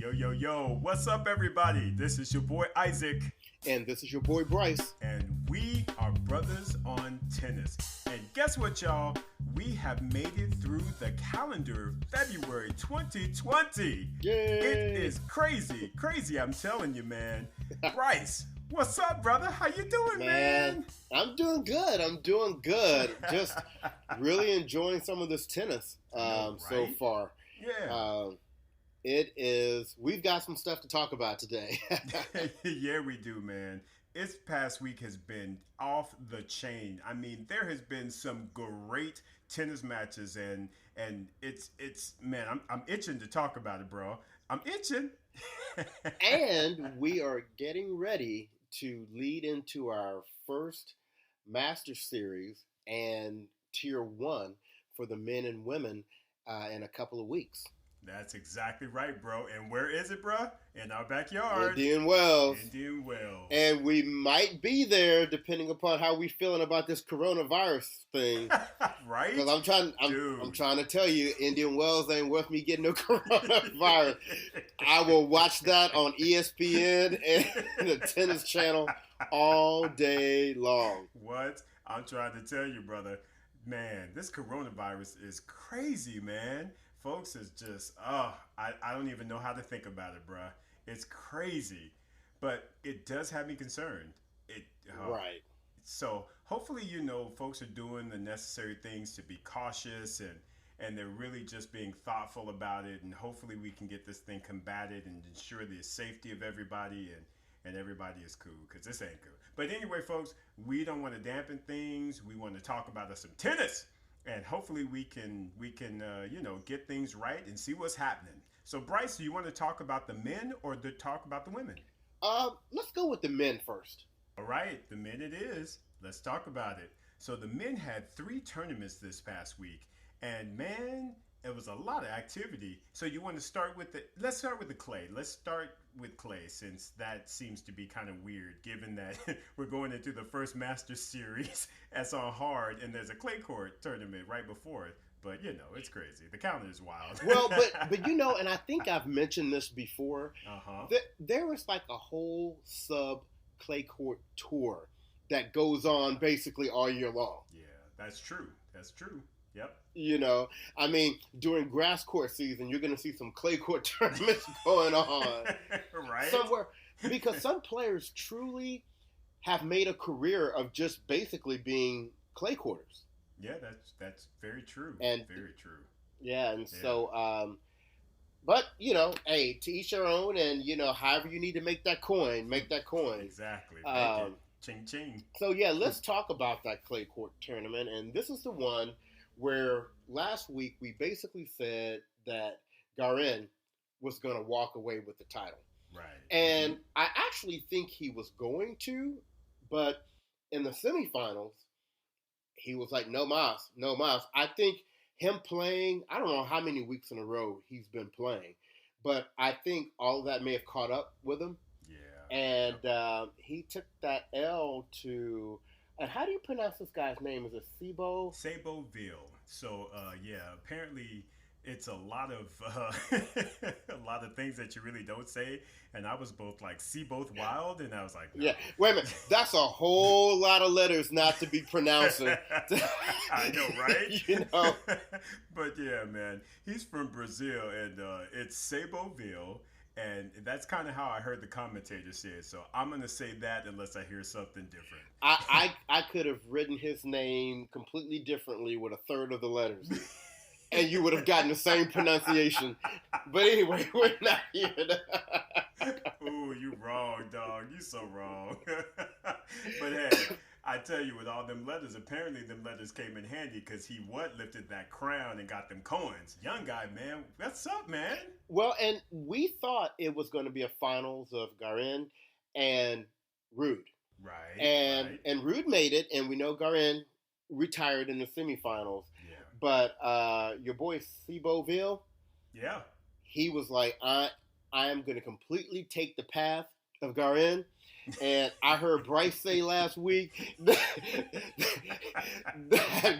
Yo, yo, yo, what's up, everybody? This is your boy Isaac, And this is your boy Bryce. and we are brothers on tennis. And guess what, y'all? We have made it through the calendar February 2020. Yay! It is crazy, I'm telling you, man. Bryce, what's up, brother? How you doing, man? I'm doing good. Just really enjoying some of this tennis so right? far. Yeah. We've got some stuff to talk about today. Yeah, we do, man. This past week has been off the chain. I mean, there has been some great tennis matches, and it's man, I'm itching to talk about it, bro. I'm itching. And we are getting ready to lead into our first Master Series and Tier 1 for the men and women in a couple of weeks. That's exactly right, bro. And where is it, bro? In our backyard. Indian Wells. Indian Wells. And we might be there depending upon how we feeling about this coronavirus thing. Right? Because I'm trying to tell you, Indian Wells ain't worth me getting no coronavirus. I will watch that on ESPN and the tennis channel all day long. What? I'm trying to tell you, brother. Man, this coronavirus is crazy, man. Folks, is just, I don't even know how to think about it, bruh. It's crazy. But it does have me concerned. Right. So hopefully, folks are doing the necessary things to be cautious and they're really just being thoughtful about it. And hopefully we can get this thing combated and ensure the safety of everybody and everybody is cool, because this ain't good. But anyway, folks, we don't want to dampen things. We want to talk about some tennis. And hopefully we can get things right and see what's happening. So Bryce, do you want to talk about the men or talk about the women? Let's go with the men first. All right, the men it is. Let's talk about it. So the men had 3 tournaments this past week, and man, it was a lot of activity. So you want to start with let's start with the clay. Let's start with clay, since that seems to be kind of weird, given that we're going into the first Masters Series that's on hard, and there's a clay court tournament right before it. But it's crazy. The calendar is wild. Well, but and I think I've mentioned this before. There was like a whole sub clay court tour that goes on basically all year long. Yeah, that's true. Yep. I mean, during grass court season, you're going to see some clay court tournaments going on. Right. Somewhere. Because some players truly have made a career of just basically being clay courters. Yeah, that's very true. And very true. Yeah, and so, but, hey, to each their own, and, however you need to make that coin, make that coin. Exactly. Make it. Ching, ching. So, yeah, let's talk about that clay court tournament. And this is the one where last week we basically said that Garin was going to walk away with the title. Right. And I actually think he was going to, but in the semifinals, he was like, no mas. I think him playing, I don't know how many weeks in a row he's been playing, but I think all of that may have caught up with him. Yeah. And he took that L to... And how do you pronounce this guy's name? Is it Sebo? Seboville. So, apparently it's a lot of things that you really don't say. And I was both like, see both wild, and I was like, no. Yeah. Wait a minute. That's a whole lot of letters not to be pronouncing. I know, right? But yeah, man, he's from Brazil, and it's Seboville. And that's kind of how I heard the commentator say it. So I'm going to say that unless I hear something different. I could have written his name completely differently with a third of the letters. And you would have gotten the same pronunciation. But anyway, we're not here to... Ooh, you wrong, dog. You so wrong. But hey, I tell you, with all them letters, apparently them letters came in handy, because he lifted that crown and got them coins. Young guy, man. What's up, man? Well, and we thought it was going to be a finals of Garin and Ruud. Right. And Ruud made it, and we know Garin retired in the semifinals. Yeah. But your boy Seboville, yeah, he was like, I am going to completely take the path of Garin. And I heard Bryce say last week that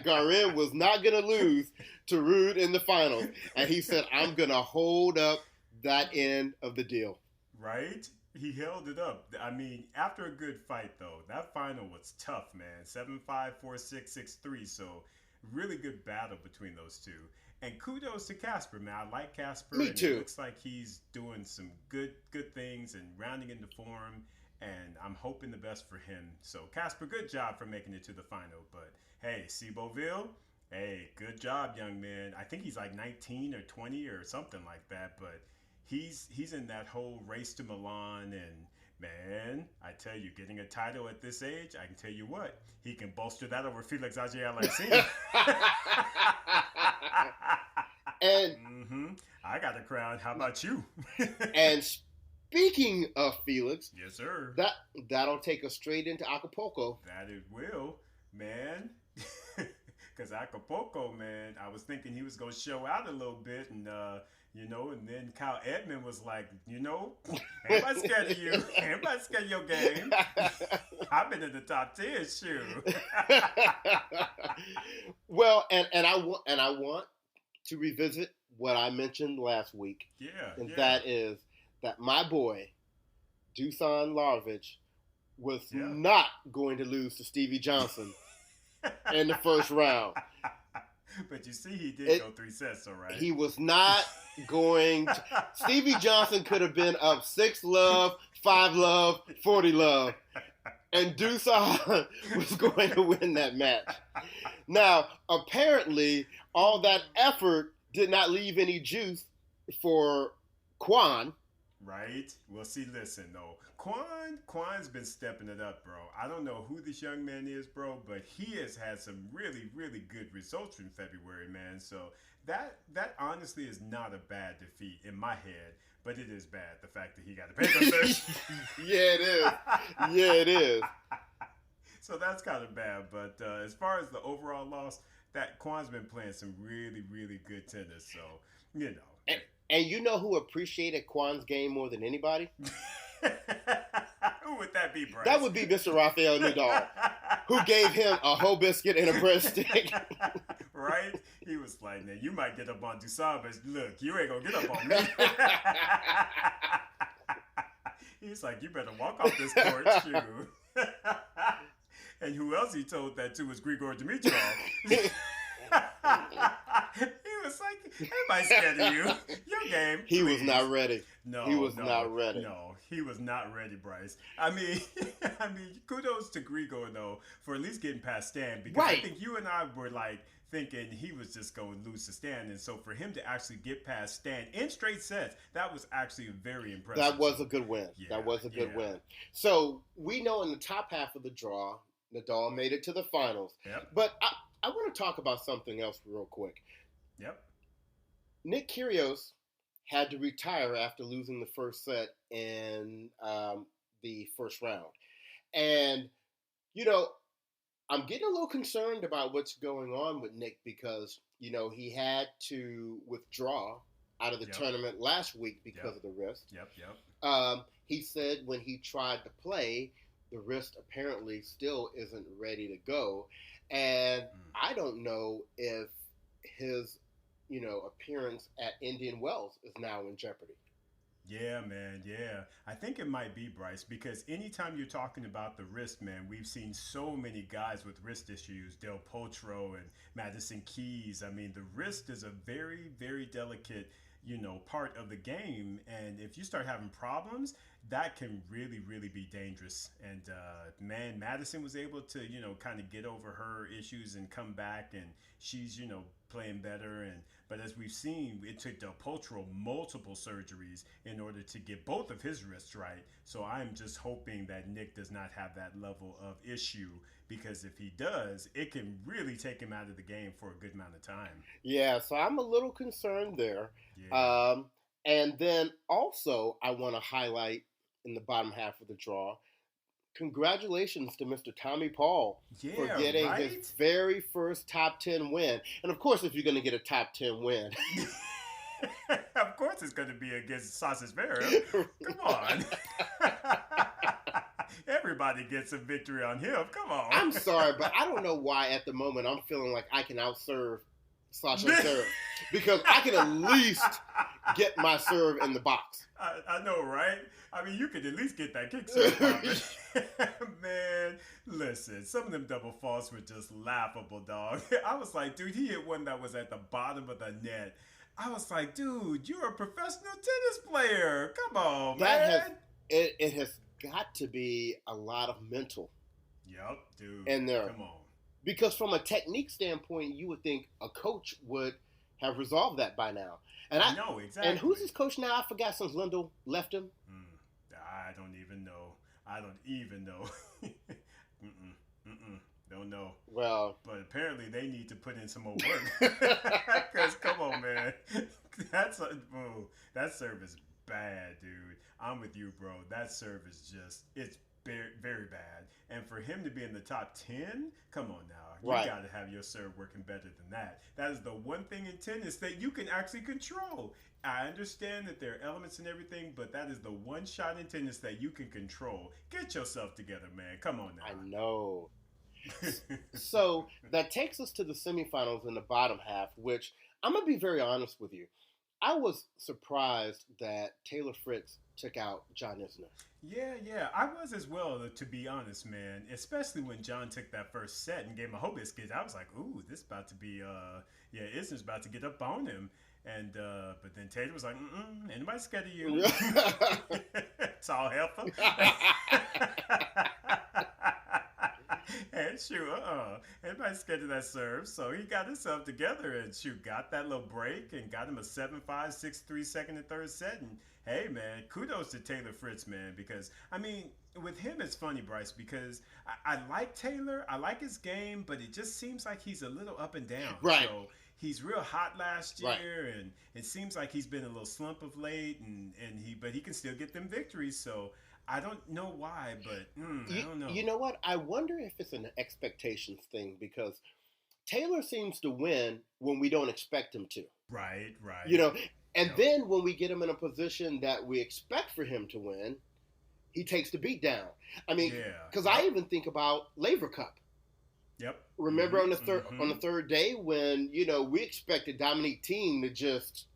Garin was not going to lose to Ruud in the finals. And he said, I'm going to hold up that end of the deal. Right? He held it up. I mean, after a good fight, though, that final was tough, man. 7-5, 4-6, 6-3. So, really good battle between those two. And kudos to Casper, man. I like Casper. Me too. It looks like he's doing some good things and rounding into form. And I'm hoping the best for him. So, Casper, good job for making it to the final. But, hey, Ceboville, hey, good job, young man. I think he's like 19 or 20 or something like that. But he's in that whole race to Milan, and man, I tell you, getting a title at this age, I can tell you what, he can bolster that over Felix Auger-Aliassime. And I got a crown. How about you? And speaking of Felix, yes, sir. That'll take us straight into Acapulco. That it will, man. Because Acapulco, man, I was thinking he was going to show out a little bit, and and then Kyle Edmund was like, everybody's scared of you. Everybody's scared of your game. I've been in the top 10, shoot. Well, and I want to revisit what I mentioned last week. Yeah. And that is that my boy, Dusan Lajovic, was not going to lose to Stevie Johnson in the first round. But you see, he did go 3 sets, all right? He was not going to. Stevie Johnson could have been up 6-love, 5-love, 40-love. And Dusan was going to win that match. Now, apparently, all that effort did not leave any juice for Kwon. Right? Well, see, listen, though. Kwon's been stepping it up, bro. I don't know who this young man is, bro, but he has had some really, really good results in February, man. So that honestly is not a bad defeat in my head, but it is bad, the fact that he got a paper set. Yeah, it is. Yeah, it is. So that's kind of bad, but as far as the overall loss, that Kwon's been playing some really, really good tennis, so, And you know who appreciated Kwon's game more than anybody? Who would that be, Bryce? That would be Mr. Rafael Nadal, who gave him a whole biscuit and a breadstick. Right? He was like, "Now you might get up on Dusan, but look, you ain't gonna get up on me." He's like, "You better walk off this court, shoe." And who else he told that to was Grigor Dimitrov. He was like, everybody's scared of you. Your game. He was not ready. No, he was not ready. No, he was not ready, Bryce. I mean, kudos to Grigor though for at least getting past Stan, because I think you and I were like thinking he was just going to lose to Stan, and so for him to actually get past Stan in straight sets, that was actually very impressive. That was a good win. Yeah, that was a good win. So we know in the top half of the draw, Nadal made it to the finals. Yep. But I want to talk about something else real quick. Yep. Nick Kyrgios had to retire after losing the first set in the first round. And, I'm getting a little concerned about what's going on with Nick because, he had to withdraw out of the tournament last week because of the wrist. Yep. He said when he tried to play, the wrist apparently still isn't ready to go. And I don't know if his, appearance at Indian Wells is now in jeopardy. Yeah, man. Yeah. I think it might be, Bryce, because anytime you're talking about the wrist, man, we've seen so many guys with wrist issues, Del Potro and Madison Keys. I mean, the wrist is a very, very delicate, part of the game. And if you start having problems, that can really, really be dangerous. And, man, Madison was able to, kind of get over her issues and come back, and she's, playing better. But as we've seen, it took Del Potro multiple surgeries in order to get both of his wrists right. So I'm just hoping that Nick does not have that level of issue, because if he does, it can really take him out of the game for a good amount of time. Yeah, so I'm a little concerned there. Yeah. And then also I want to highlight in the bottom half of the draw, congratulations to Mr. Tommy Paul for getting his very first top 10 win. And of course, if you're going to get a top 10 win, of course it's going to be against Sasha Zverev. Come on. Everybody gets a victory on him. Come on. I'm sorry, but I don't know why at the moment I'm feeling like I can outserve Sasha Zverev, because I can at least get my serve in the box. I know, right? I mean, you could at least get that kick serve popping. Man, listen, some of them double faults were just laughable, dog. I was like, dude, he hit one that was at the bottom of the net. I was like, dude, you're a professional tennis player. Come on, man. It has got to be a lot of mental. Yep, dude. In there. Come on. Because from a technique standpoint, you would think a coach would have resolved that by now. And I know exactly. And who's his coach now? I forgot since Lindell left him. I don't even know. Don't know. Well, but apparently they need to put in some more work. Because come on, man, that serve is bad, dude. I'm with you, bro. That serve is it's very, very bad. And for him to be in the top 10, come on now. You got to have your serve working better than that. That is the one thing in tennis that you can actually control. I understand that there are elements and everything, but that is the one shot in tennis that you can control. Get yourself together, man. Come on now. I know. So that takes us to the semifinals in the bottom half, which I'm going to be very honest with you. I was surprised that Taylor Fritz took out John Isner. Yeah, I was as well, to be honest, man. Especially when John took that first set and gave him a Hobiscus. I was like, ooh, this about to be, Isner's about to get up on him. And but then Taylor was like, anybody scared of you? Tall heifer. And shoot, everybody's scared of that serve. So he got himself together and got that little break and got him a 7-5, 6-3 second and third set. And hey, man, kudos to Taylor Fritz, man, because I mean, with him, it's funny, Bryce, because I like Taylor, I like his game, but it just seems like he's a little up and down. Right. So he's real hot last year, and it seems like he's been a little slump of late, but he can still get them victories. So I don't know why, but I don't know. You know what? I wonder if it's an expectations thing, because Taylor seems to win when we don't expect him to. Right. You know, and then when we get him in a position that we expect for him to win, he takes the beat down. I mean, because I even think about Laver Cup. Yep. Remember on the third day when we expected Dominique Thiem to just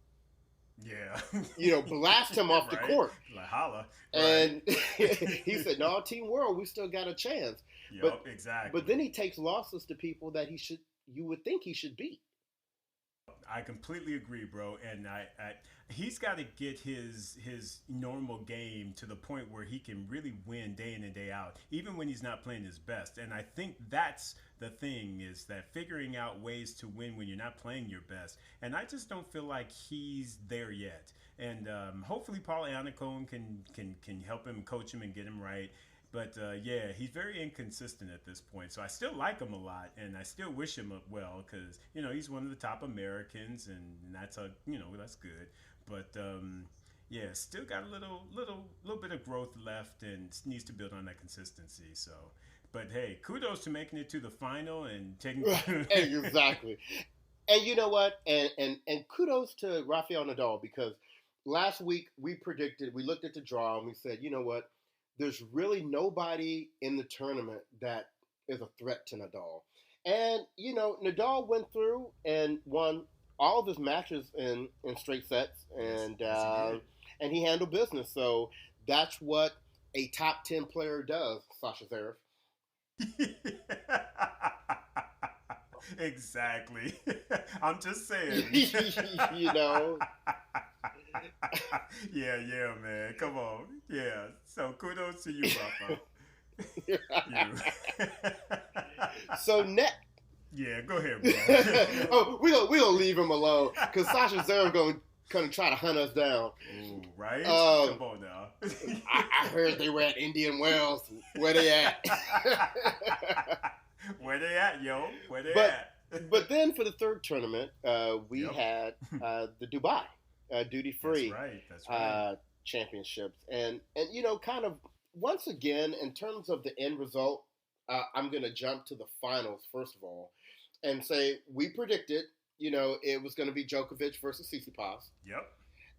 blast him off the court. Like holla. And he said, no, Team World, we still got a chance. Yep, exactly. But then he takes losses to people that you would think he should beat. I completely agree, bro. And he's got to get his normal game to the point where he can really win day in and day out, even when he's not playing his best. And I think that's the thing, is that figuring out ways to win when you're not playing your best. And I just don't feel like he's there yet. And hopefully Paul Annacone can help him, coach him, and get him right. But he's very inconsistent at this point. So I still like him a lot, and I still wish him well, because he's one of the top Americans, and that's that's good. But still got a little bit of growth left, and needs to build on that consistency. So, but hey, kudos to making it to the final and taking exactly. And you know what? And kudos to Rafael Nadal, because last week we looked at the draw and we said, you know what? There's really nobody in the tournament that is a threat to Nadal. And, Nadal went through and won all of his matches in straight sets, and he handled business. So that's what a top 10 player does, Sasha Zverev. Exactly. I'm just saying. Yeah, man. Come on. Yeah. So kudos to you, Rafa. So next. Yeah, go ahead, bro. we gonna leave him alone, because Sasha Zverev gonna try to hunt us down. Ooh, right? Come on now. I heard they were at Indian Wells. Where they at? Where they at, yo? Where they at? But then for the third tournament, we had the Dubai Duty Free That's right. Championships, and kind of once again, in terms of the end result, I'm going to jump to the finals first of all, and say we predicted, it was going to be Djokovic versus Tsitsipas. Yep.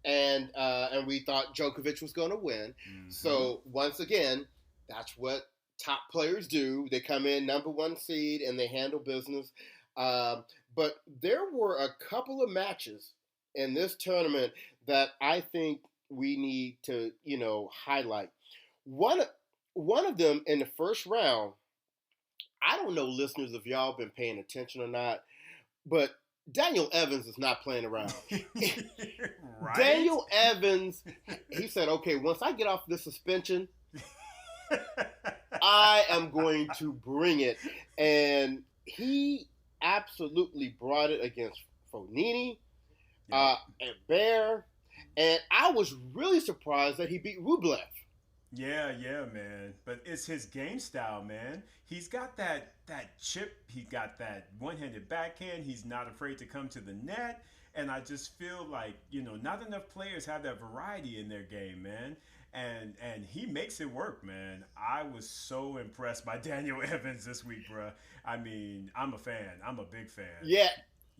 And we thought Djokovic was going to win. Mm-hmm. So once again, that's what top players do. They come in number one seed and they handle business. But there were a couple of matches in this tournament that I think we need to, highlight. One one of them in the first round, I don't know, listeners, if y'all been paying attention or not, but Daniel Evans is not playing around. Right? Daniel Evans, he said, okay, once I get off this suspension, I am going to bring it. And he absolutely brought it against Fognini, and Bear. And I was really surprised that he beat Rublev. Yeah, man. But it's his game style, man. He's got that chip. He got that one-handed backhand. He's not afraid to come to the net. And I just feel like, not enough players have that variety in their game, man. And he makes it work, man. I was so impressed by Daniel Evans this week, bro. I mean, I'm a fan. I'm a big fan. Yeah.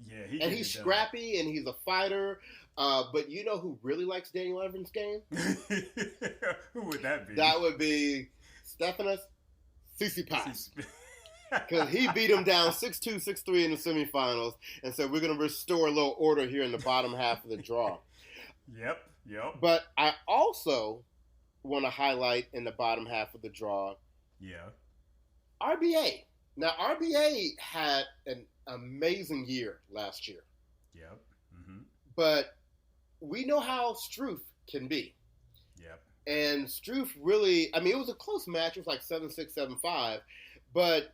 Yeah, and he's scrappy and he's a fighter. But you know who really likes Daniel Evans' game? Who would that be? That would be Stefanos Tsitsipas. Because he beat him down 6-2, 6-3 in the semifinals and said, we're going to restore a little order here in the bottom half of the draw. Yep. But I also want to highlight in the bottom half of the draw, RBA. Now, RBA had an amazing year last year. Yep. Mm-hmm. But we know how Struff can be. Yep. And Struff really, I mean, it was a close match. It was like 7-6, 7-5. But,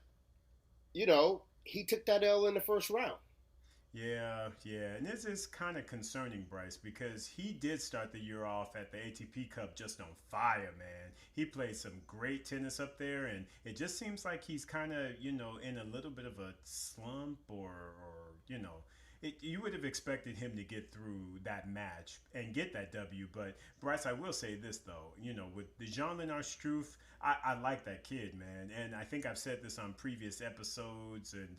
he took that L in the first round. Yeah. And this is kind of concerning, Bryce, because he did start the year off at the ATP Cup just on fire, man. He played some great tennis up there, and it just seems like he's kind of, in a little bit of a slump or you would have expected him to get through that match and get that W. But, Bryce, I will say this, though. With the Jean-Léonard Struff, I like that kid, man. And I think I've said this on previous episodes, and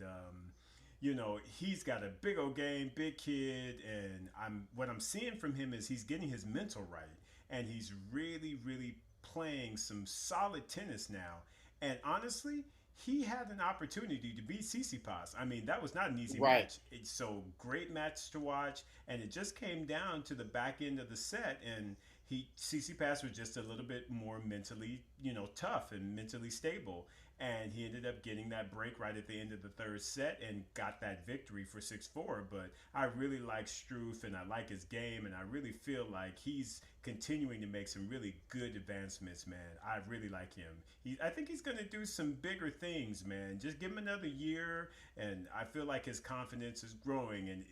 he's got a big old game, big kid, and what I'm seeing from him is he's getting his mental right, and he's really, really playing some solid tennis now. And honestly, he had an opportunity to beat Tsitsipas. I mean, that was not an easy match. So great match to watch, and it just came down to the back end of the set, and Tsitsipas was just a little bit more mentally, tough and mentally stable. And he ended up getting that break right at the end of the third set and got that victory for 6-4. But I really like Struff, and I like his game, and I really feel like he's continuing to make some really good advancements, man. I really like him. I think he's going to do some bigger things, man. Just give him another year, and I feel like his confidence is growing, and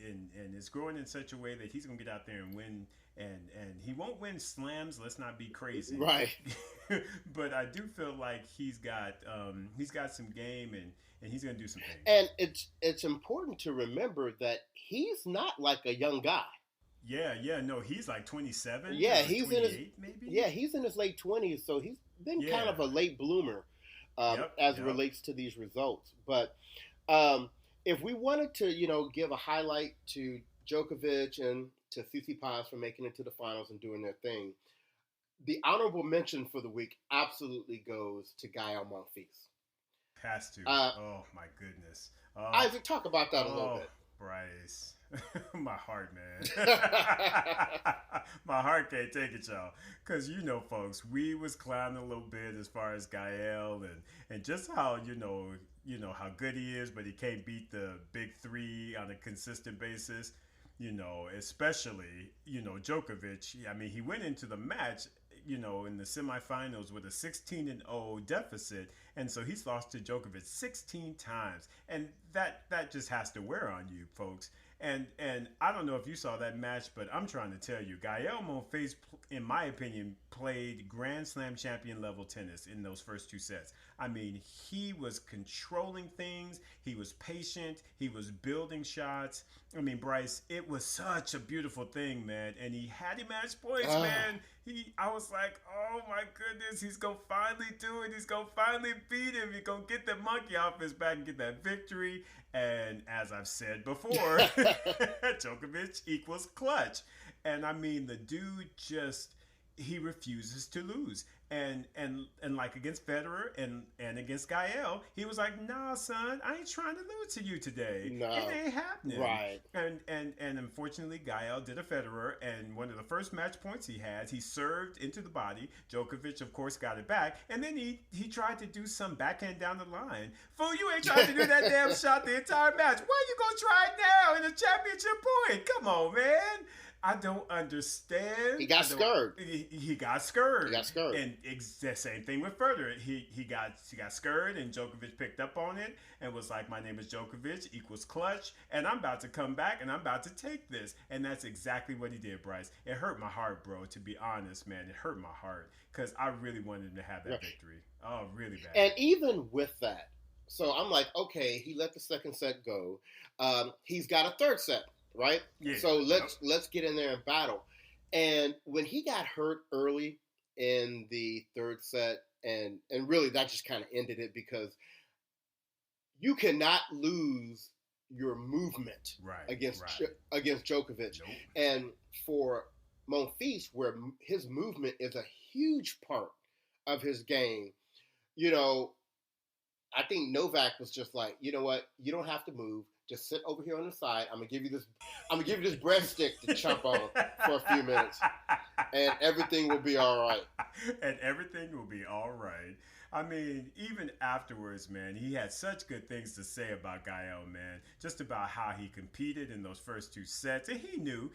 it's growing in such a way that he's going to get out there and win. And he won't win slams. Let's not be crazy, right? But I do feel like he's got some game, and he's going to do some things. And it's important to remember that he's not like a young guy. Yeah, no, he's like 27. Yeah, he's in his maybe. Yeah, he's in his late 20s, so he's been kind of a late bloomer as it relates to these results. But if we wanted to, give a highlight to Djokovic and to Tsitsipas for making it to the finals and doing their thing, the honorable mention for the week absolutely goes to Gael Monfils. Has to. Oh my goodness. Isaac, talk about that a little bit. Bryce. My heart, man. My heart can't take it, y'all. Because, folks, we was clowning a little bit as far as Gael and just how, how good he is, but he can't beat the big three on a consistent basis. Especially, Djokovic. I mean, he went into the match, in the semifinals with a 16-0 deficit. And so he's lost to Djokovic 16 times. And that just has to wear on you, folks. And I don't know if you saw that match, but I'm trying to tell you, Gael Monfils, in my opinion, played Grand Slam champion level tennis in those first two sets. I mean, he was controlling things. He was patient. He was building shots. I mean, Bryce, it was such a beautiful thing, man. And he had him match points, man. I was like, oh my goodness, he's going to finally do it. He's going to finally beat him. He's going to get the monkey off his back and get that victory. And as I've said before, Djokovic equals clutch. And I mean, the dude he refuses to lose. and like against Federer and against Gael, he was like, "Nah, son, I ain't trying to lose to you today. No. It ain't happening." Right. And unfortunately, Gael did a Federer, and one of the first match points he served into the body. Djokovic, of course, got it back, and then he tried to do some backhand down the line. Fool, you ain't trying to do that damn shot the entire match. Why you gonna try it now in the championship point? Come on, man. I don't understand. He got scared. He got scared. He got scared. And the same thing with Federer. He got scared, and Djokovic picked up on it and was like, "My name is Djokovic equals clutch, and I'm about to come back and I'm about to take this." And that's exactly what he did, Bryce. It hurt my heart, bro. To be honest, man, it hurt my heart because I really wanted him to have that victory. Oh, really bad. And even with that, so I'm like, okay, he let the second set go. He's got a third set. Right? Yeah, so let's get in there and battle. And when he got hurt early in the third set, and really that just kind of ended it, because you cannot lose your movement against Djokovic. Nope. And for Monfils, where his movement is a huge part of his game, I think Novak was just like, you know what, you don't have to move. Just sit over here on the side. I'm gonna give you this breadstick to chomp on for a few minutes, and everything will be all right. And everything will be all right. I mean, even afterwards, man, he had such good things to say about Gael, man. Just about how he competed in those first two sets, and he knew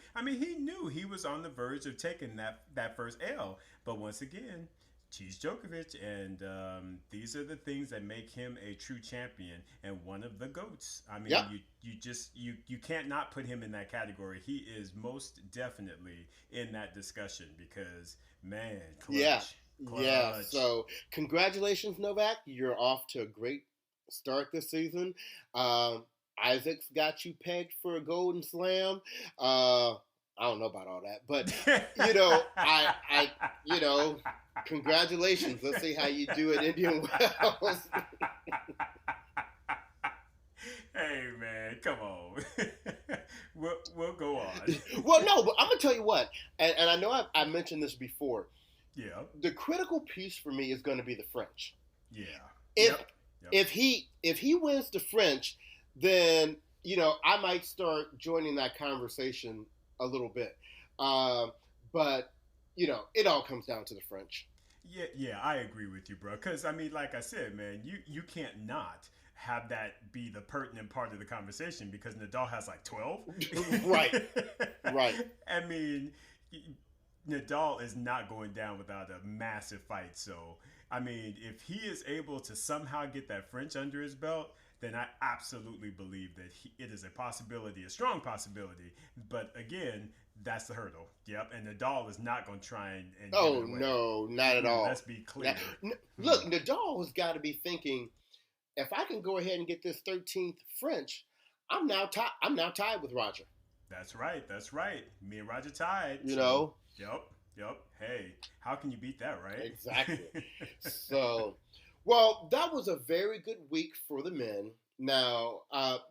he was on the verge of taking that first L. But once again, he's Djokovic, and these are the things that make him a true champion and one of the GOATs. I mean, you can't not put him in that category. He is most definitely in that discussion because, man, clutch. Yeah. So congratulations, Novak. You're off to a great start this season. Isaac's got you pegged for a Golden Slam. I don't know about all that, but congratulations. Let's see how you do at Indian Wells. Hey man, come on. we'll go on. Well, no, but I'm gonna tell you what, and I know I mentioned this before. Yeah. The critical piece for me is going to be the French. Yeah. If he wins the French, then I might start joining that conversation a little bit. But it all comes down to the French. Yeah, I agree with you, bro. Because, I mean, like I said, man, you can't not have that be the pertinent part of the conversation because Nadal has like 12. Right. I mean, Nadal is not going down without a massive fight. So, I mean, if he is able to somehow get that French under his belt, then I absolutely believe that it is a possibility, a strong possibility. But again, that's the hurdle. Yep. And Nadal is not going to try and oh, no, not at all. Let's be clear. Look, Nadal has got to be thinking, if I can go ahead and get this 13th French, I'm now tied with Roger. That's right. Me and Roger tied. Yep. Hey, how can you beat that, right? Exactly. So, well, that was a very good week for the men. Now,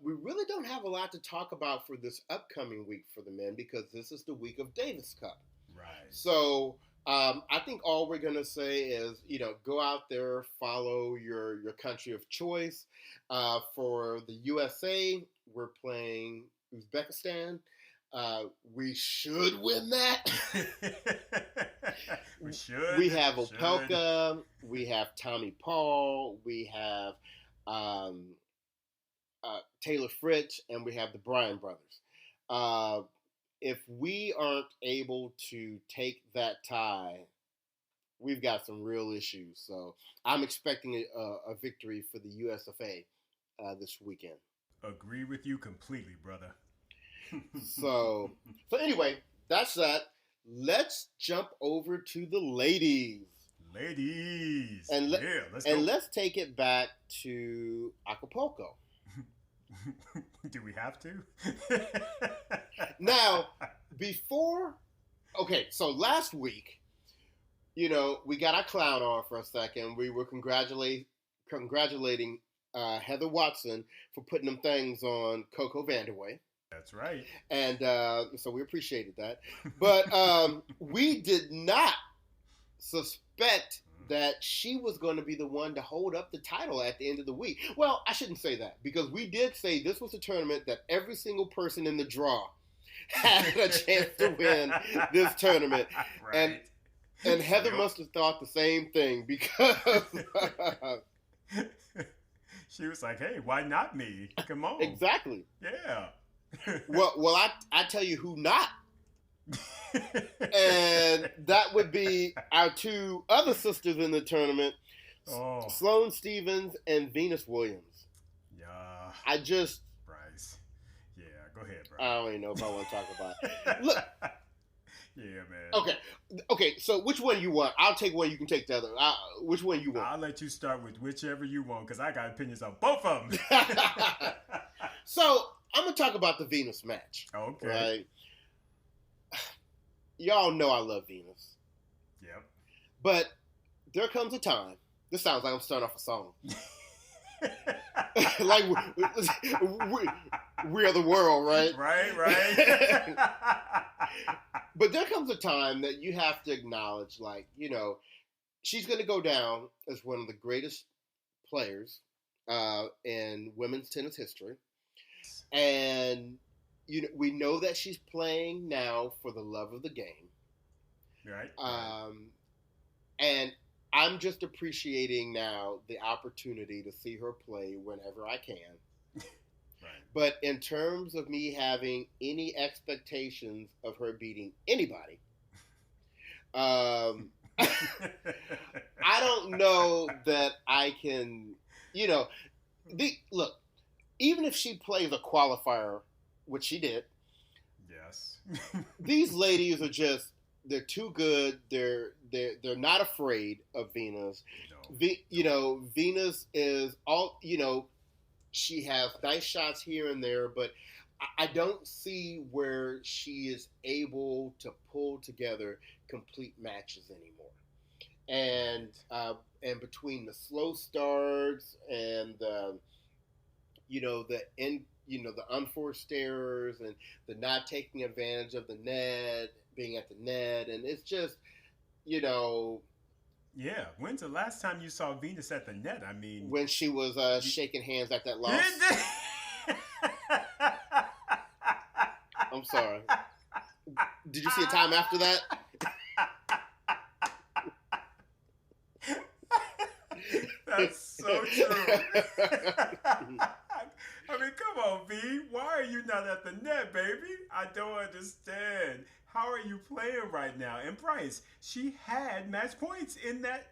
we really don't have a lot to talk about for this upcoming week for the men because this is the week of Davis Cup. Right. So, I think all we're going to say is, go out there, follow your country of choice. For the USA, we're playing Uzbekistan. We should win that. We should. We have Opelka. We have Tommy Paul. We have Taylor Fritz, and we have the Bryan brothers. If we aren't able to take that tie, we've got some real issues. So I'm expecting a victory for the USFA this weekend. Agree with you completely, brother. So anyway, that's that. Let's jump over to the ladies. And let's take it back to Acapulco. Do we have to? Now, so last week, we got our clown on for a second. We were congratulating Heather Watson for putting them things on Coco Vandeweghe. That's right. And so we appreciated that. But we did not suspect that she was going to be the one to hold up the title at the end of the week. Well, I shouldn't say that, because we did say this was a tournament that every single person in the draw had a chance to win this tournament. Right. And Heather must have thought the same thing, because she was like, hey, why not me? Come on. Exactly. Yeah. Well, I tell you who not. And that would be our two other sisters in the tournament, Sloane Stephens and Venus Williams. Yeah. Bryce. Yeah, go ahead, bro. I don't even know if I want to talk about it. Look. Yeah, man. Okay. So which one you want? I'll take one. You can take the other. Which one you want? I'll let you start with whichever you want, because I got opinions on both of them. So I'm gonna talk about the Venus match. Okay. Right. Y'all know I love Venus. Yep. But there comes a time. This sounds like I'm starting off a song. Like we are the world, right? Right. But there comes a time that you have to acknowledge, like, she's going to go down as one of the greatest players in women's tennis history. And we know that she's playing now for the love of the game. Right. And I'm just appreciating now the opportunity to see her play whenever I can. Right. But in terms of me having any expectations of her beating anybody, I don't know that I can, look, even if she plays a qualifier, which she did. Yes. These ladies are just, they're too good. They're not afraid of Venus. No. Venus is all, she has nice shots here and there, but I don't see where she is able to pull together complete matches anymore. And between the slow starts and the unforced errors and the not taking advantage of the net, being at the net, and it's just, Yeah, when's the last time you saw Venus at the net? I mean, when she was shaking hands at that loss. I'm sorry. Did you see a time after that? That's so true. I mean, come on, V. Why are you not at the net, baby? I don't understand. How are you playing right now? And Bryce, she had match points in that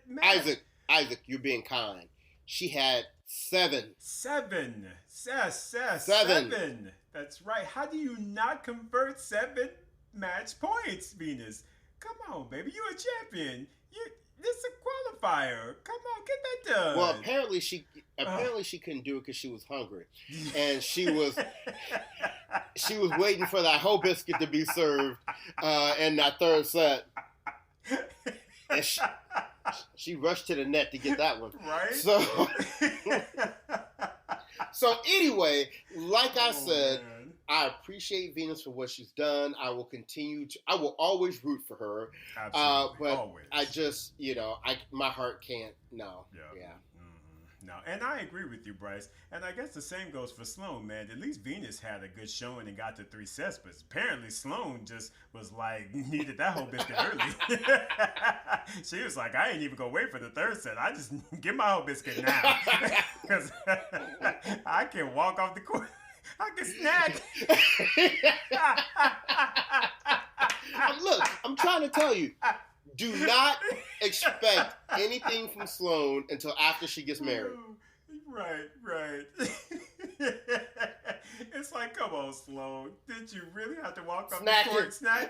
match. Isaac, you're being kind. She had 7. 7. Yes, 7. That's right. How do you not convert 7 match points, Venus? Come on, baby. You're a champion. This is a qualifier. Come on, get that done. Well, apparently she couldn't do it because she was hungry, and she was waiting for that whole biscuit to be served in that third set, and she rushed to the net to get that one. Right. So anyway, like I said, man. I appreciate Venus for what she's done. I will always root for her. Absolutely. But always. I just, my heart can't. No. Yeah. Mm-hmm. No, and I agree with you, Bryce. And I guess the same goes for Sloane, man. At least Venus had a good showing and got to 3 sets, but apparently Sloane just was like, needed that whole biscuit early. She was like, I ain't even gonna wait for the 3rd set. I just get my whole biscuit now. Because I can walk off the court. I can snack. Look, I'm trying to tell you, do not expect anything from Sloane until after she gets married. Right. It's like, come on, Sloane. Did you really have to walk off the court and snack?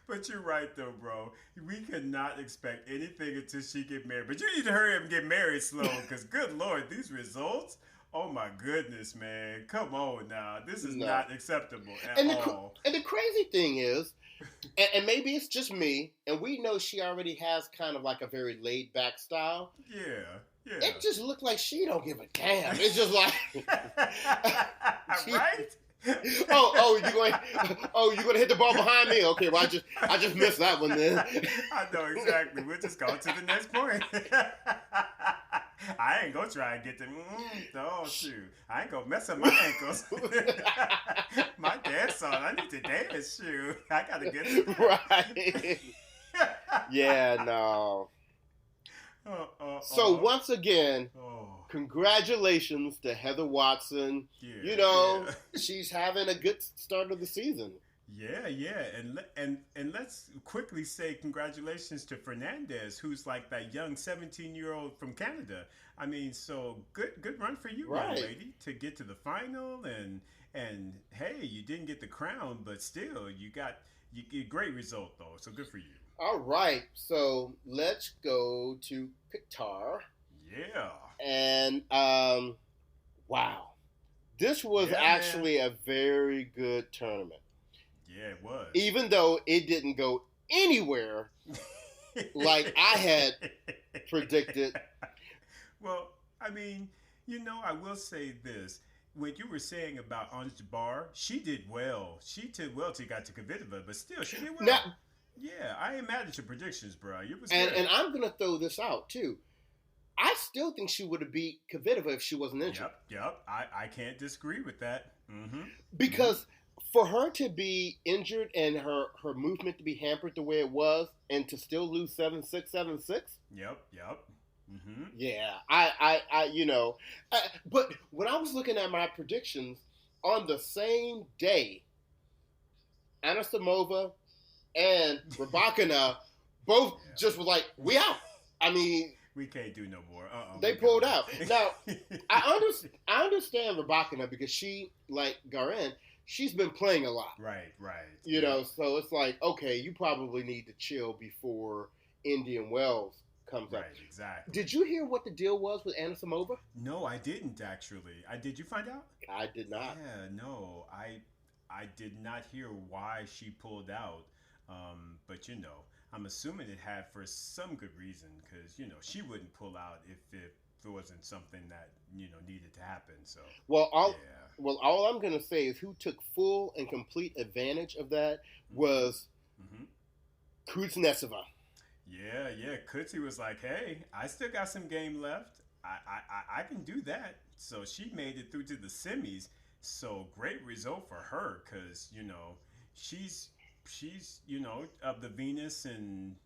But you're right, though, bro. We cannot expect anything until she get married. But you need to hurry up and get married, Sloane, because good Lord, these results, oh my goodness, man. Come on now. This is not acceptable at all. And the crazy thing is, and maybe it's just me, and we know she already has kind of like a very laid-back style. Yeah. It just looked like she don't give a damn. It's just like... Right? you going to hit the ball behind me? Okay, well I just missed that one then. I know exactly. We'll just go to the next point. I ain't gonna try and get them. Oh shoot! I ain't gonna mess up my ankles. My dance song. I need to dance. Shoot! I gotta get it right. Yeah, no. So once again, congratulations to Heather Watson. Yeah, she's having a good start of the season. Yeah, and let's quickly say congratulations to Fernandez, who's like that young 17-year-old from Canada. I mean, so good run for you, right, young lady, to get to the final, and hey, you didn't get the crown, but still, you get a great result though. So good for you. All right, so let's go to Qatar. Yeah. And wow, this was actually a very good tournament. Yeah, it was. Even though it didn't go anywhere like I had predicted. Well, I mean, I will say this. When you were saying about Ons Jabbar, she did well. She did well till you got to Kvitova, but still, she did well. Now, yeah, I ain't mad at your predictions, bro. It was and I'm going to throw this out, too. I still think she would have beat Kvitova if she wasn't injured. Yep. I can't disagree with that. Mm-hmm. Because for her to be injured and her movement to be hampered the way it was and to still lose 7-6, 7-6. Yep. Mm-hmm. Yeah, but when I was looking at my predictions on the same day, Anisimova and Rybakina both just were like, we out. I mean, we can't do no more. They pulled out. Now, I understand Rybakina because she, like Garin, she's been playing a lot. Right. So it's like, okay, you probably need to chill before Indian Wells comes up. Right, exactly. Did you hear what the deal was with Anisimova? No, I didn't actually. Did you find out? I did not. Yeah, no, I did not hear why she pulled out. But I'm assuming it had for some good reason because she wouldn't pull out if it wasn't something that needed to happen. So all I'm gonna say is who took full and complete advantage of that was Kuznetsova. Yeah. Kutsi was like, hey, I still got some game left. I can do that. So she made it through to the semis. So great result for her because she's of the Venus and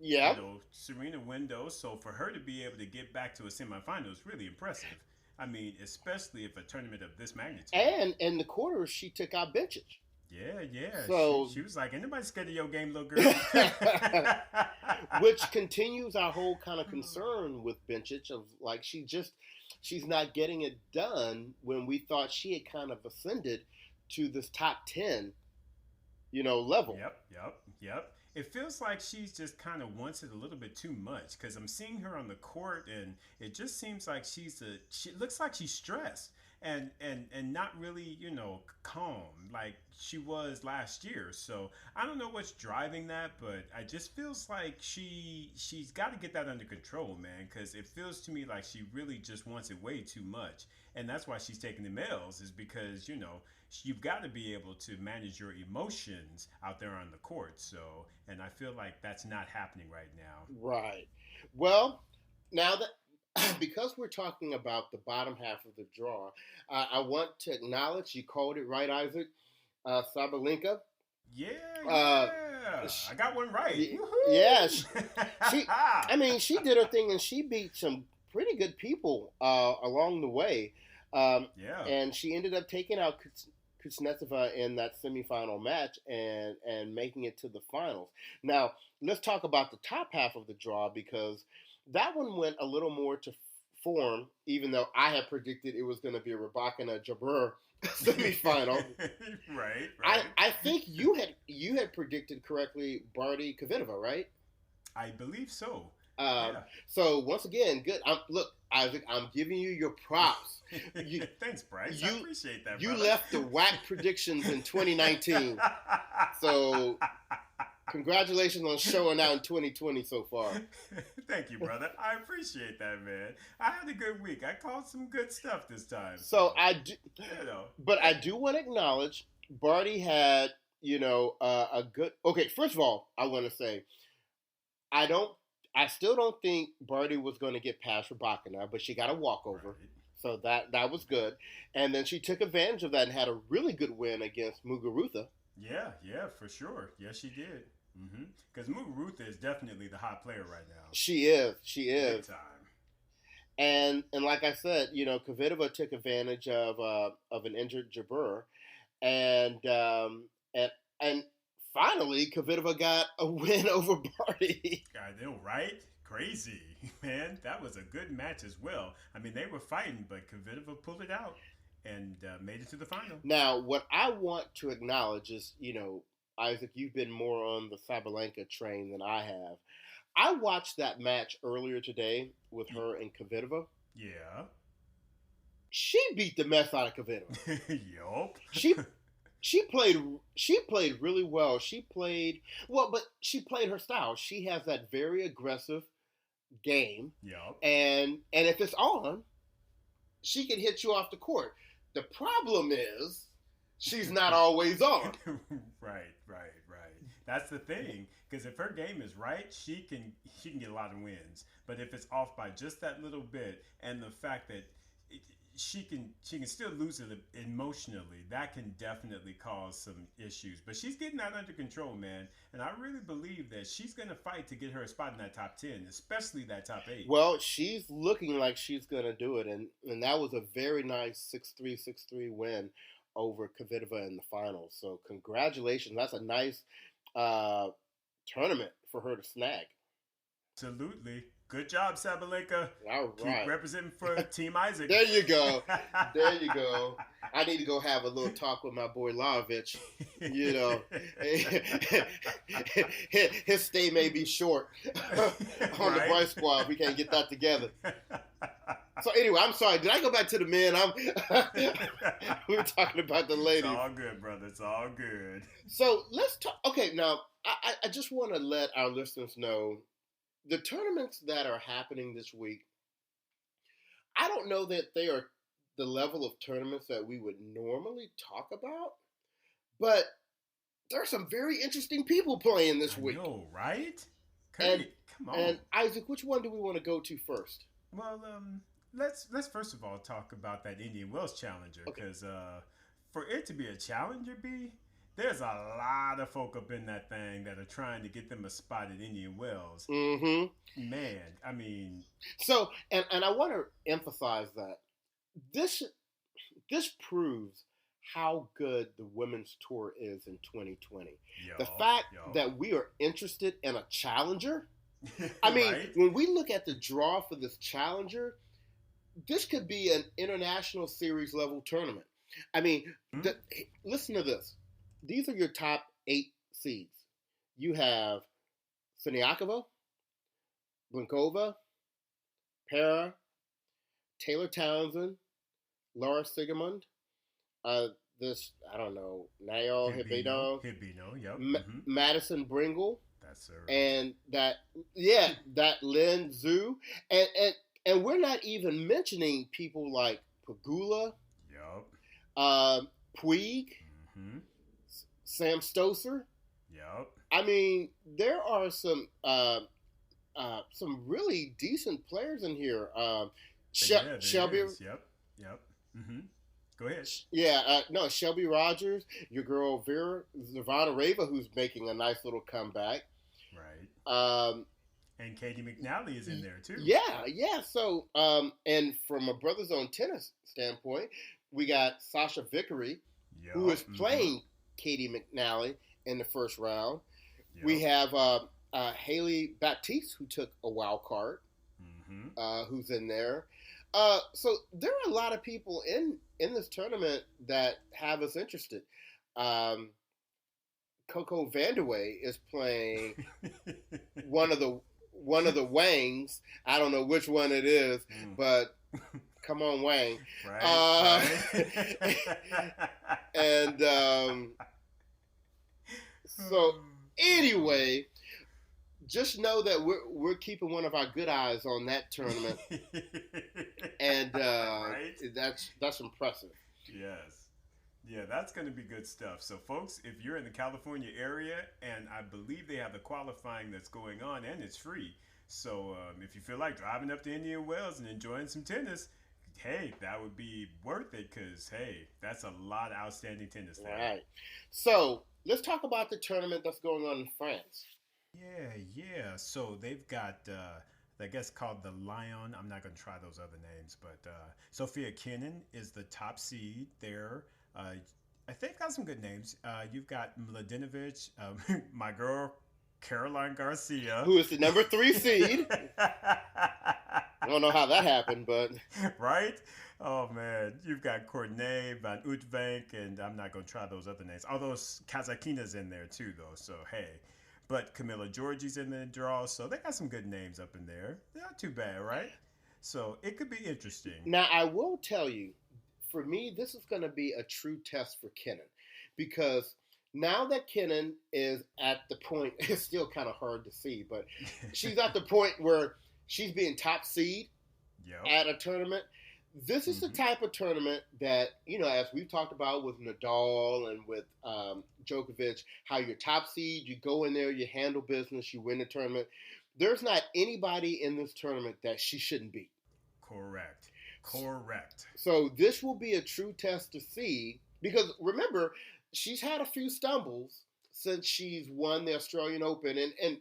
Serena window. So for her to be able to get back to a semifinal is really impressive. I mean, especially if a tournament of this magnitude. And in the quarters, she took out Bencic. Yeah. So she was like, ain't nobody scared of your game, little girl. Which continues our whole kind of concern with Bencic of like she's not getting it done when we thought she had kind of ascended to this top 10, level. Yep. It feels like she's just kind of wants it a little bit too much because I'm seeing her on the court and it just seems like she looks like she's stressed. And not really, calm like she was last year. So I don't know what's driving that, but it just feels like she's got to get that under control, man. Because it feels to me like she really just wants it way too much, and that's why she's taking the L's. Is because you've got to be able to manage your emotions out there on the court. So, and I feel like that's not happening right now. Right. Well, now that. Because we're talking about the bottom half of the draw, I want to acknowledge, you called it right, Isaac, Sabalenka. Yeah. I got one right. Yes. She did her thing and she beat some pretty good people along the way. And she ended up taking out Kuznetsova in that semifinal match and making it to the finals. Now, let's talk about the top half of the draw because that one went a little more to form, even though I had predicted it was going to be a Rybakina Jabbar semifinal. Right. I think you had predicted correctly Barty Kvitova, right? I believe so. So once again, good. Look, Isaac, I'm giving you your props. Thanks, Bryce. I appreciate that. You left the whack predictions in 2019, so. Congratulations on showing out in 2020 so far. Thank you, brother. I appreciate that, man. I had a good week. I called some good stuff this time. So I do, but I do want to acknowledge Barty had, a good. Okay, first of all, I want to say I don't. I still don't think Barty was going to get past Rabakina, but she got a walkover, Right. so that was good. And then she took advantage of that and had a really good win against Muguruza. Yeah, yeah, for sure. Yes, she did. Because Muguruza is definitely the hot player right now. She Big is. time. And like I said, Kvitova took advantage of an injured Jabeur, and and finally Kvitova got a win over Barty. I know, right? Crazy, man. That was a good match as well. I mean, they were fighting, but Kvitova pulled it out and made it to the final. Now, what I want to acknowledge is, Isaac, you've been more on the Sabalenka train than I have. I watched that match earlier today with her and Kvitova. Yeah. She beat the mess out of Kvitova. Yup. She played really well. She played well, but she played her style. She has that very aggressive game, Yup. and if it's on, she can hit you off the court. The problem is she's not always on. Right. That's the thing. Because if her game is right, she can get a lot of wins. But if it's off by just that little bit, and the fact that she can still lose it emotionally, that can definitely cause some issues. But she's getting that under control, man. And I really believe that she's going to fight to get her a spot in that top 10, especially that top 8. Well, she's looking like she's going to do it, and that was a very nice 6-3, 6-3 win over Kvitova in the finals. So congratulations. That's a nice tournament for her to snag. Absolutely. Good job, Sabalenka. All right. Keep representing for Team Isaac. There you go. There you go. I need to go have a little talk with my boy Lavich. His stay may be short on the Bryce squad. We can't get that together. So anyway, I'm sorry. Did I go back to the men? We were talking about the ladies. It's all good, brother. It's all good. So let's talk. Okay, now I just want to let our listeners know the tournaments that are happening this week. I don't know that they are the level of tournaments that we would normally talk about, but there are some very interesting people playing this week. I know, right? And, come on. And Isaac, which one do we want to go to first? Well, let's first of all talk about that Indian Wells Challenger, because for it to be a challenger, there's a lot of folk up in that thing that are trying to get them a spot at Indian Wells. Mm-hmm. Man, I mean. So, and I want to emphasize that this proves how good the women's tour is in 2020. The fact that we are interested in a challenger. I mean, right? When we look at the draw for this challenger, this could be an international series level tournament. I mean, listen to this. These are your top 8 seeds. You have Siniakova, Blinkova, Pera, Taylor Townsend, Laura Sigemund, Nayo Hibino, yep. Madison Bringle, that's her, and that Lin Zhu, and we're not even mentioning people like Pagula, Puig, Sam Stosur. Yep. I mean, there are some really decent players in here. Shelby. Yep. Go ahead. Yeah. No, Shelby Rogers, your girl Nirvana Rava, who's making a nice little comeback. Right. And Katie McNally is in there too. Yeah. So, and from a Brothers on Tennis standpoint, we got Sasha Vickery, who is playing Katie McNally in the first round. Yep. We have Haley Baptiste, who took a wild card, who's in there. So there are a lot of people in this tournament that have us interested. Coco Vandeweghe is playing one of the Wangs. I don't know which one it is, but come on, Wang. Right. And so anyway, just know that we're keeping one of our good eyes on that tournament, and right? that's impressive. Yes. Yeah, that's going to be good stuff. So, folks, if you're in the California area, and I believe they have the qualifying that's going on, and it's free. So, if you feel like driving up to Indian Wells and enjoying some tennis, hey, that would be worth it because, hey, that's a lot of outstanding tennis All there. right. So let's talk about the tournament that's going on in France. Yeah, yeah. So they've got, I guess, called the Lion. I'm not going to try those other names, but Sophia Kenin is the top seed there. Uh, I think got some good names. You've got Mladenovic, my girl Caroline Garcia. Who is the number 3 seed? I don't know how that happened, but right? Oh man, you've got Cornet, Van Uytvanck, and I'm not gonna try those other names. Although Kazakina's in there too, though. So hey, but Camilla Georgie's in the draw, so they got some good names up in there. Not too bad, right? So it could be interesting. now I will tell you, for me, this is going to be a true test for Kennan because now that Kennan is at the point, it's still kind of hard to see, but she's at the point where she's being top seed Yep. at a tournament. This is the Mhm. type of tournament that, as we've talked about with Nadal and with Djokovic, how you're top seed, you go in there, you handle business, you win the tournament. There's not anybody in this tournament that she shouldn't beat. Correct. Correct. So this will be a true test to see because remember, she's had a few stumbles since she's won the Australian Open and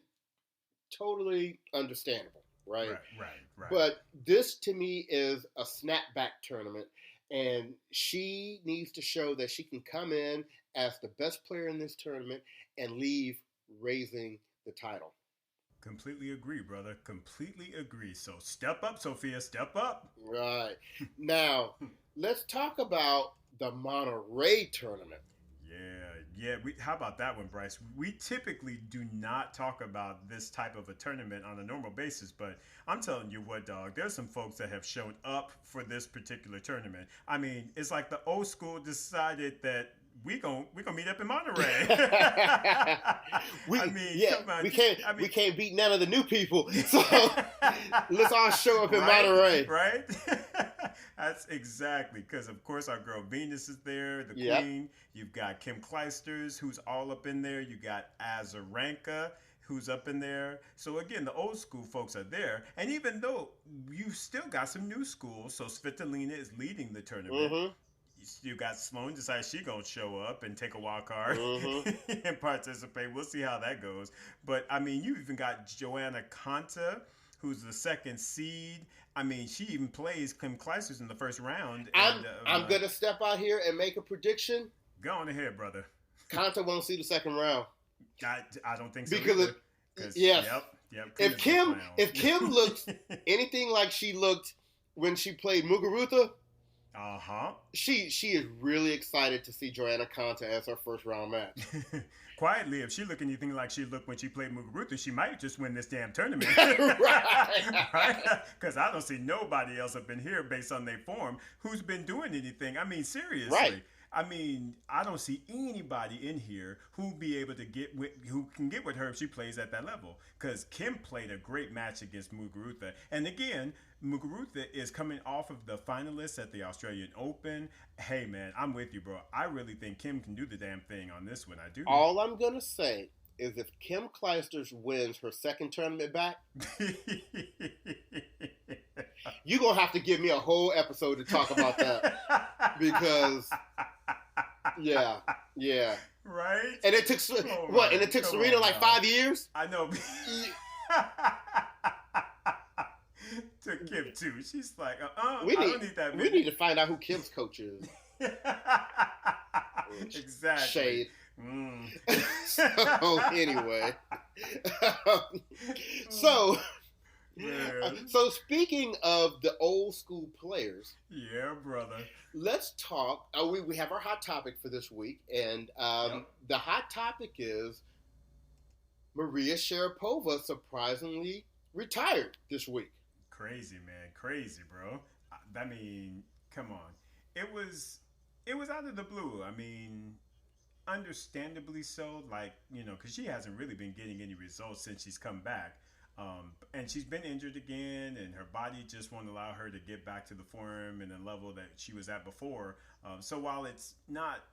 totally understandable, right? Right. Right. Right. But this to me is a snapback tournament, and she needs to show that she can come in as the best player in this tournament and leave raising the title. Completely agree, brother. Completely agree. So step up, Sophia. Step up. Right. Now, let's talk about the Monterey tournament. Yeah. How about that one, Bryce? We typically do not talk about this type of a tournament on a normal basis, but I'm telling you what, dog. There's some folks that have shown up for this particular tournament. I mean, it's like the old school decided that we gonna meet up in Monterey. Come on. We can't beat none of the new people, so let's all show up in Monterey. Right? That's exactly because, of course, our girl Venus is there, the Yep. queen. You've got Kim Kleisters, who's all up in there. You got Azarenka, who's up in there. So again, the old school folks are there, and even though you still got some new schools, so Svitolina is leading the tournament. Mm-hmm. You got Sloane decides she gonna show up and take a wild card Mm-hmm. and participate. We'll see how that goes. But I mean, you even got Joanna Konta, who's the second seed. I mean, she even plays Kim Kleisters in the first round. I'm gonna step out here and make a prediction. Go on ahead, brother. Konta won't see the second round I don't think so because either. 'Cause, yes. Yep. If Kim looks anything like she looked when she played Muguruza, she is really excited to see Joanna Konta as her first round match. Quietly, if she look anything like she looked when she played Muguruza, she might just win this damn tournament. Right. Because I don't see nobody else up in here based on their form who's been doing anything. I mean, seriously. Right. I mean, I don't see anybody in here who be able to who can get with her if she plays at that level. Because Kim played a great match against Muguruza, and again, Muguruza is coming off of the finalists at the Australian Open. Hey man, I'm with you, bro. I really think Kim can do the damn thing on this one. I do. All I'm gonna say is if Kim Kleisters wins her second tournament back, you're gonna have to give me a whole episode to talk about that because. Yeah. Right? And it took And it took Serena like 5 years. I know. Took Kim too. She's like, I don't need that. We need to find out who Kim's coach is. Exactly. Shade. Mm. So anyway, so speaking of the old school players, yeah, brother. Let's talk. We have our hot topic for this week, and the hot topic is Maria Sharapova surprisingly retired this week. Crazy, man. Crazy, bro. I mean, come on. It was out of the blue. I mean, understandably so, like, because she hasn't really been getting any results since she's come back. And she's been injured again, and her body just won't allow her to get back to the form and the level that she was at before. So while it's not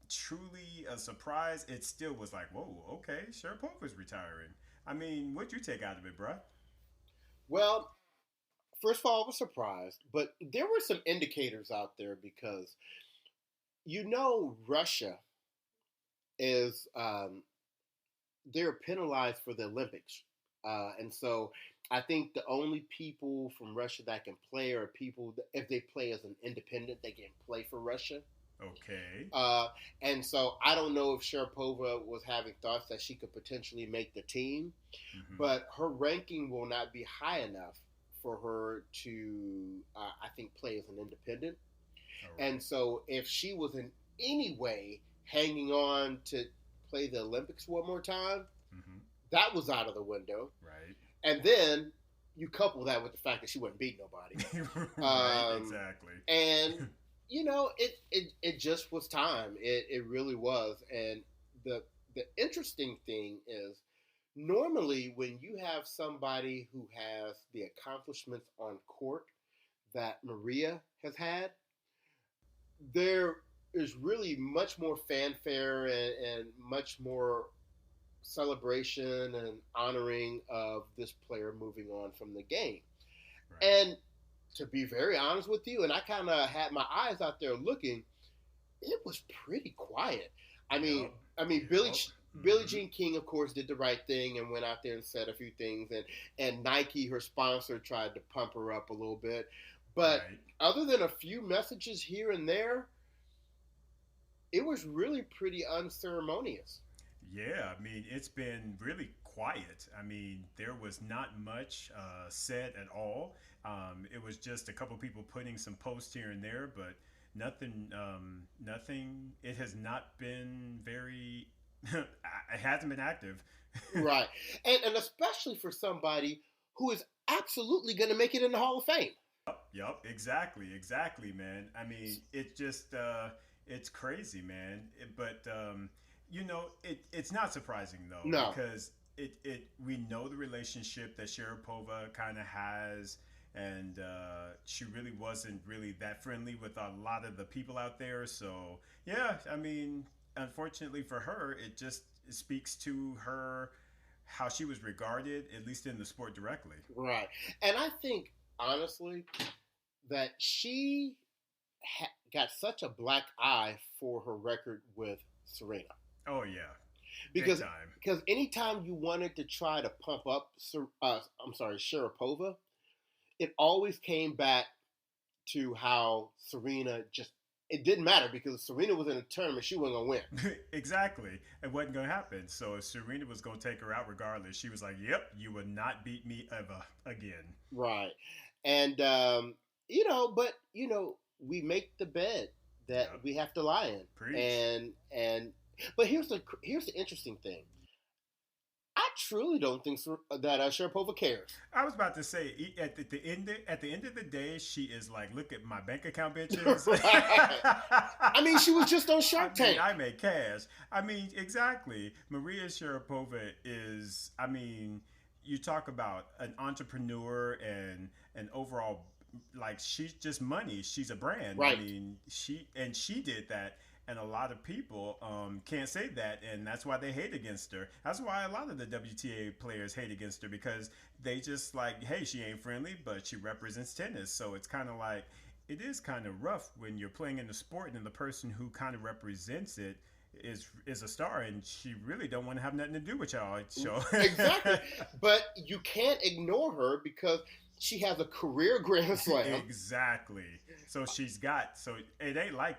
truly a surprise, it still was like, whoa, okay, Sharapova's retiring. I mean, what'd you take out of it, bruh? Well, first of all, I was surprised, but there were some indicators out there because Russia is they're penalized for the Olympics, and so I think the only people from Russia that can play are people that, if they play as an independent, they can play for Russia. Okay. Uh, and so I don't know if Sharapova was having thoughts that she could potentially make the team, Mm-hmm. but her ranking will not be high enough for her to, I think, play as an independent. All And right. so if she was in any way hanging on to play the Olympics one more time, Mm-hmm. that was out of the window. Right. And then you couple that with the fact that she wouldn't beat nobody. Right. Um, Exactly. and it just was time. It really was. And the interesting thing is normally when you have somebody who has the accomplishments on court that Maria has had, there is really much more fanfare and much more celebration and honoring of this player moving on from the game. Right. And to be very honest with you, and I kind of had my eyes out there looking, it was pretty quiet. I mean, Yep. I mean, Yep. Billie Mm-hmm. Jean King, of course, did the right thing and went out there and said a few things, and Nike, her sponsor, tried to pump her up a little bit, but Right. other than a few messages here and there, it was really pretty unceremonious. Yeah, I mean, it's been really quiet. I mean, there was not much said at all. It was just a couple people putting some posts here and there, but nothing. Nothing. It has not been very. It hasn't been active. Right. And especially for somebody who is absolutely going to make it in the Hall of Fame. Yep, exactly, exactly, man. I mean, it just it's crazy, man. But it's not surprising though No. because it we know the relationship that Sharapova kind of has, and she really wasn't really that friendly with a lot of the people out there. So yeah, I mean, unfortunately for her, it just speaks to her how she was regarded, at least in the sport directly. Right. And I think, honestly, that she got such a black eye for her record with Serena. Oh yeah, big Because time. because anytime you wanted to try to pump up, Sharapova, it always came back to how Serena just, it didn't matter because if Serena was in a tournament, she wasn't going to win. Exactly. It wasn't going to happen. So if Serena was going to take her out regardless, she was like, yep, you will not beat me ever again. Right. And, but, we make the bed that Yep. we have to lie in. Preach. But here's the interesting thing. I truly don't think that Sharapova cares. I was about to say at the end of the day, she is like, look at my bank account, bitches. Right. I mean, she was just on Shark I mean, Tank. I make cash. I mean, exactly. Maria Sharapova is. I mean, you talk about an entrepreneur and an overall, like, she's just money. She's a brand. I Right. mean, she did that. And a lot of people can't say that, and that's why they hate against her. That's why a lot of the WTA players hate against her because they just like, hey, she ain't friendly, but she represents tennis. So it's kind of like it is kind of rough when you're playing in the sport and the person who kind of represents it is a star, and she really don't want to have nothing to do with y'all. So Exactly. But you can't ignore her because she has a career Grand Slam. Exactly. So it ain't like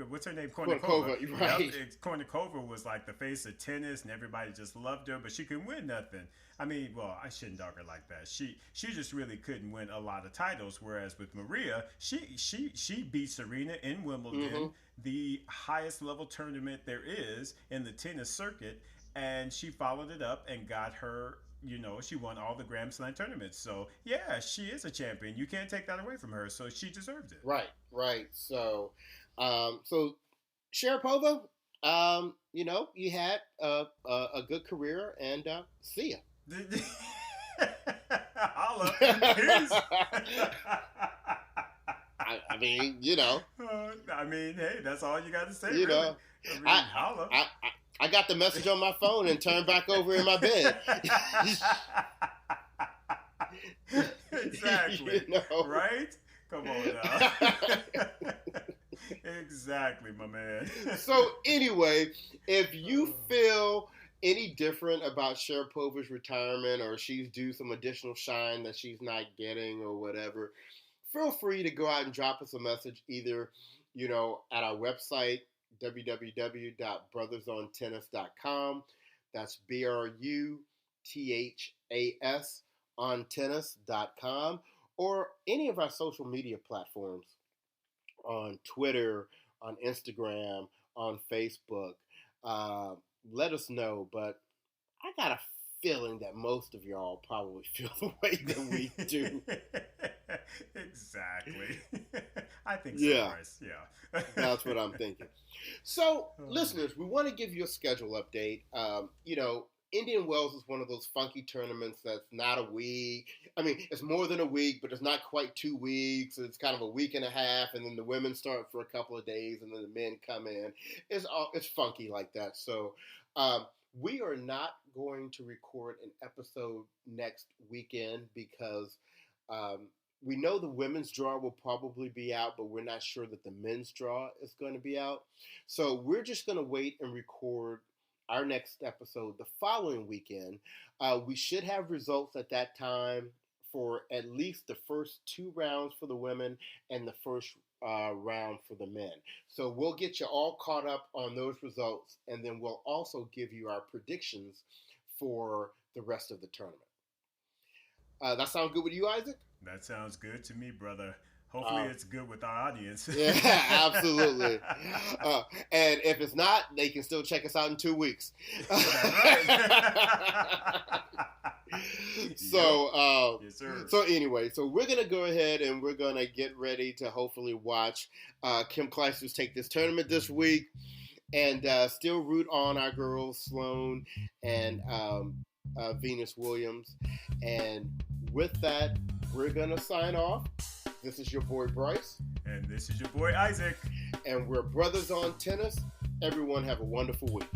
what's her name, Kornikova, Kornikova. right. Yep, Kornikova was like the face of tennis, and everybody just loved her, but she couldn't win nothing. I mean, well, I shouldn't dog her like that. She just really couldn't win a lot of titles. Whereas with Maria, she beat Serena in Wimbledon, Hmm. the highest level tournament there is in the tennis circuit, and she followed it up and got her. She won all the Grand Slam tournaments. So yeah, she is a champion. You can't take that away from her. So she deserves it. Right, right. So Sharapova, you had a good career, and see ya. Holla. Peace. I mean, I mean, hey, that's all you got to say. you really. know, I mean, I, holla. I got the message on my phone and turned back over in my bed. Exactly. You know? Right? Come on now. Exactly, my man. So anyway, if you feel any different about Sharapova's retirement, or she's due some additional shine that she's not getting or whatever, feel free to go out and drop us a message either, at our website, www.brothersontennis.com. That's BRUTHAS on tennis.com, or any of our social media platforms on Twitter, on Instagram, on Facebook. Let us know, but I got a feeling that most of y'all probably feel the way that we do. Exactly. I think so, Yeah. Bryce. Yeah. That's what I'm thinking. So, listeners, we want to give you a schedule update. Indian Wells is one of those funky tournaments that's not a week. I mean, it's more than a week, but it's not quite 2 weeks. It's kind of a week and a half, and then the women start for a couple of days, and then the men come in. It's funky like that. So, we are not going to record an episode next weekend because we know the women's draw will probably be out, but we're not sure that the men's draw is going to be out. So we're just going to wait and record our next episode the following weekend. We should have results at that time for at least the first 2 rounds for the women and the first round for the men. So we'll get you all caught up on those results, and then we'll also give you our predictions for the rest of the tournament. That sound good with you, Isaac? That sounds good to me, brother. Hopefully it's good with our audience. Yeah, absolutely. And if it's not, they can still check us out in 2 weeks. So, yes, sir. So anyway, so we're going to go ahead and we're going to get ready to hopefully watch Kim Clijsters take this tournament this week, and still root on our girls, Sloane and Venus Williams. And with that, we're going to sign off. This is your boy Bryce. And this is your boy Isaac. And we're Brothers on Tennis. Everyone have a wonderful week.